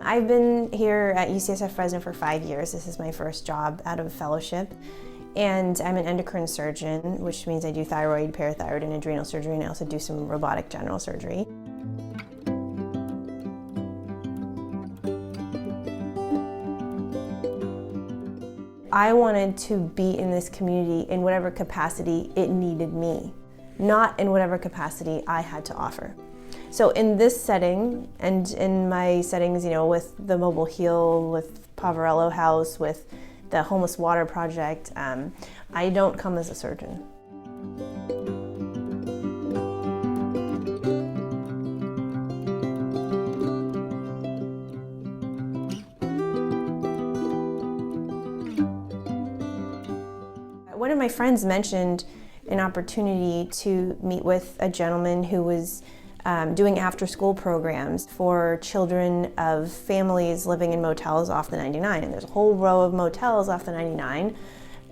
I've been here at UCSF Fresno for 5 years. This is my first job out of fellowship. And I'm an endocrine surgeon, which means I do thyroid, parathyroid, and adrenal surgery, and I also do some robotic general surgery. I wanted to be in this community in whatever capacity it needed me, not in whatever capacity I had to offer. So in this setting, and in my settings, with the Mobile Heal, with Poverello House, with the Homeless Water Project, I don't come as a surgeon. One of my friends mentioned an opportunity to meet with a gentleman who was doing after-school programs for children of families living in motels off the 99. And there's a whole row of motels off the 99.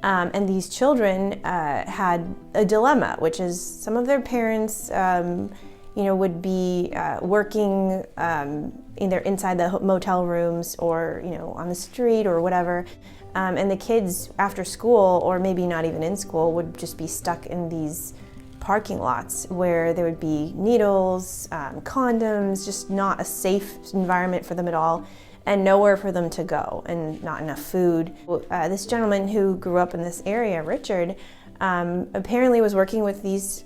And these children had a dilemma, which is some of their parents would be working either inside the motel rooms or on the street or whatever. And the kids after school, or maybe not even in school, would just be stuck in these parking lots where there would be needles, condoms, just not a safe environment for them at all, and nowhere for them to go, and not enough food. This gentleman who grew up in this area, Richard, apparently was working with these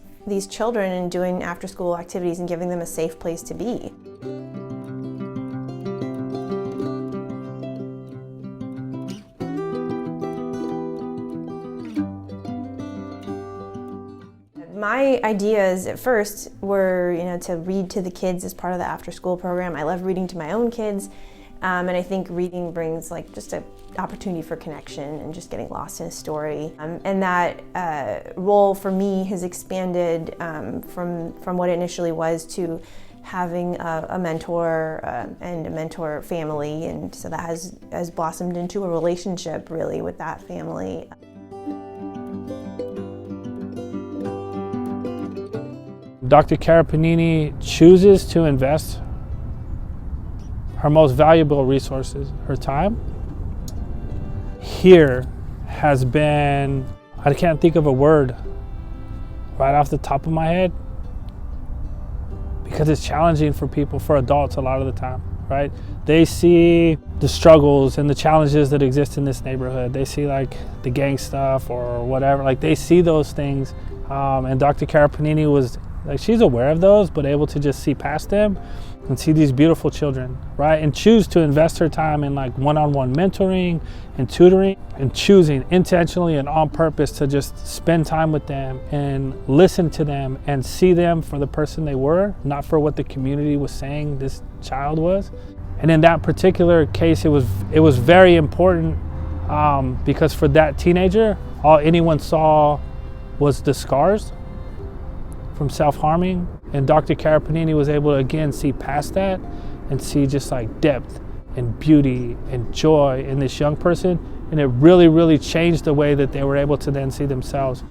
children and doing after-school activities and giving them a safe place to be. My ideas at first were, to read to the kids as part of the after-school program. I love reading to my own kids, and I think reading brings just an opportunity for connection and just getting lost in a story. And that role for me has expanded from what it initially was to having a mentor and a mentor family, and so that has blossomed into a relationship really with that family. Dr. Karipineni chooses to invest her most valuable resources, her time. Here has been, I can't think of a word right off the top of my head, because it's challenging for people, for adults a lot of the time, right? They see the struggles and the challenges that exist in this neighborhood. They see the gang stuff or whatever, they see those things. And Dr. Karipineni was she's aware of those, but able to just see past them and see these beautiful children, right? And choose to invest her time in one-on-one mentoring and tutoring, and choosing intentionally and on purpose to just spend time with them and listen to them and see them for the person they were, not for what the community was saying this child was. And in that particular case, it was very important because for that teenager, all anyone saw was the scars from self-harming, and Dr. Karipineni was able to again see past that and see just depth and beauty and joy in this young person, and it really, really changed the way that they were able to then see themselves.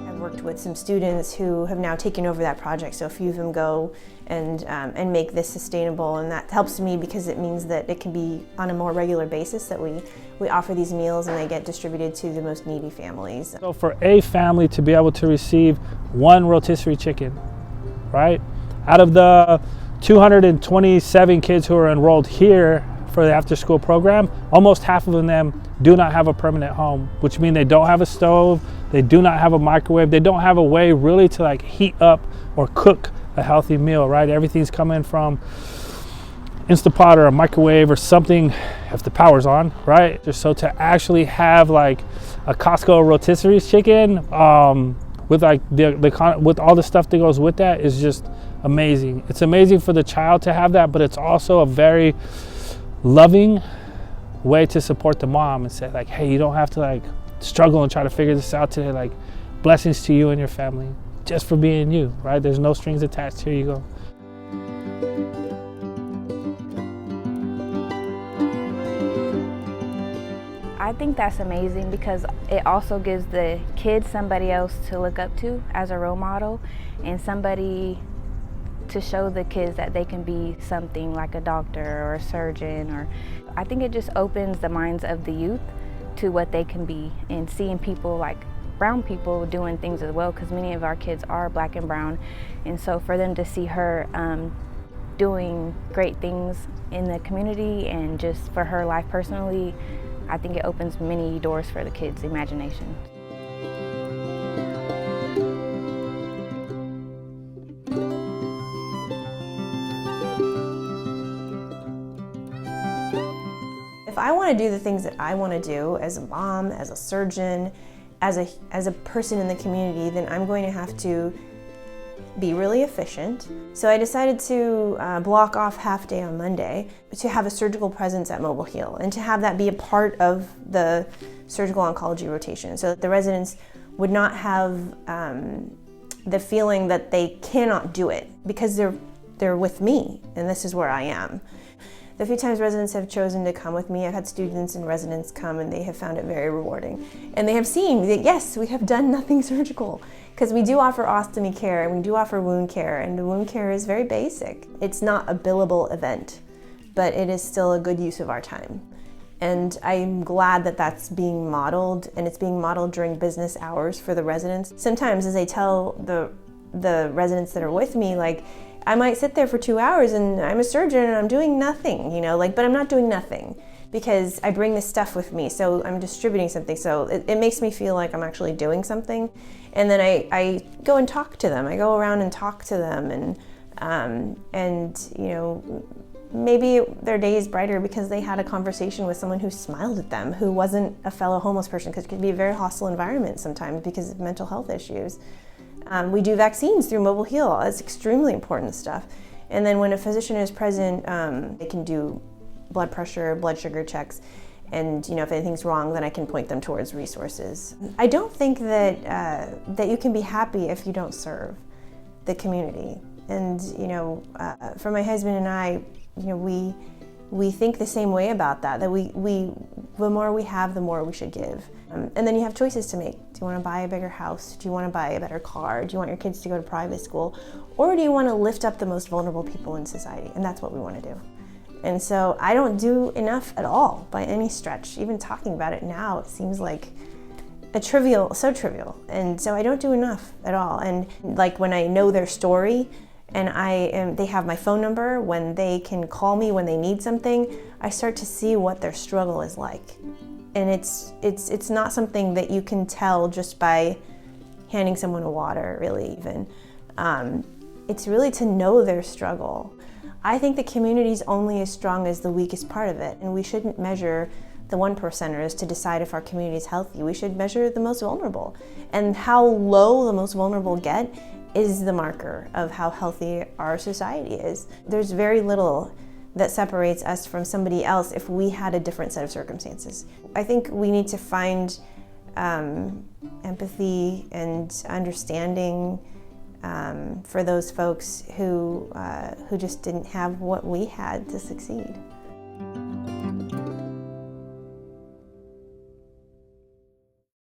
I've worked with some students who have now taken over that project, so a few of them go and make this sustainable, and that helps me because it means that it can be on a more regular basis that we offer these meals and they get distributed to the most needy families. So for a family to be able to receive one rotisserie chicken, right? Out of the 227 kids who are enrolled here for the after-school program, almost half of them do not have a permanent home, which means they don't have a stove, they do not have a microwave, they don't have a way really to heat up or cook a healthy meal, right? Everything's coming from Instapot or a microwave or something if the power's on, right? Just so to actually have a Costco rotisserie chicken with with all the stuff that goes with that is just amazing. It's amazing for the child to have that, but it's also a very loving way to support the mom and say hey, you don't have to struggle and try to figure this out today. Blessings to you and your family just for being you, right? There's no strings attached. Here you go. I think that's amazing because it also gives the kids somebody else to look up to as a role model, and somebody to show the kids that they can be something like a doctor or a surgeon, or I think it just opens the minds of the youth to what they can be, and seeing people like brown people doing things as well, because many of our kids are black and brown, and so for them to see her doing great things in the community and just for her life personally, I think it opens many doors for the kids' imagination. If I want to do the things that I want to do as a mom, as a surgeon, as a person in the community, then I'm going to have to be really efficient. So I decided to block off half day on Monday to have a surgical presence at Mobile Heal and to have that be a part of the surgical oncology rotation, so that the residents would not have the feeling that they cannot do it because they're with me and this is where I am. The few times residents have chosen to come with me, I've had students and residents come and they have found it very rewarding. And they have seen that, yes, we have done nothing surgical, because we do offer ostomy care and we do offer wound care, and the wound care is very basic. It's not a billable event, but it is still a good use of our time. And I'm glad that that's being modeled, and it's being modeled during business hours for the residents. Sometimes as I tell the residents that are with me, like, I might sit there for 2 hours and I'm a surgeon and I'm doing nothing, but I'm not doing nothing because I bring this stuff with me, so I'm distributing something. So it makes me feel like I'm actually doing something. And then I go and talk to them. I go around and talk to them, and maybe their day is brighter because they had a conversation with someone who smiled at them, who wasn't a fellow homeless person, because it can be a very hostile environment sometimes because of mental health issues. We do vaccines through Mobile Heal. It's extremely important stuff. And then when a physician is present, they can do blood pressure, blood sugar checks, and if anything's wrong, then I can point them towards resources. I don't think that you can be happy if you don't serve the community. And for my husband and I, we think the same way about that. That the more we have, the more we should give. And then you have choices to make. Do you want to buy a bigger house? Do you want to buy a better car? Do you want your kids to go to private school? Or do you want to lift up the most vulnerable people in society? And that's what we want to do. And so I don't do enough at all by any stretch. Even talking about it now, it seems like so trivial. And so I don't do enough at all. And like when I know their story, and they have my phone number, when they can call me when they need something, I start to see what their struggle is like. And it's not something that you can tell just by handing someone a water, really, even. It's really to know their struggle. I think the community's only as strong as the weakest part of it, and we shouldn't measure the 1%ers to decide if our community is healthy. We should measure the most vulnerable. And how low the most vulnerable get is the marker of how healthy our society is. There's very little that separates us from somebody else if we had a different set of circumstances. I think we need to find empathy and understanding for those folks who just didn't have what we had to succeed.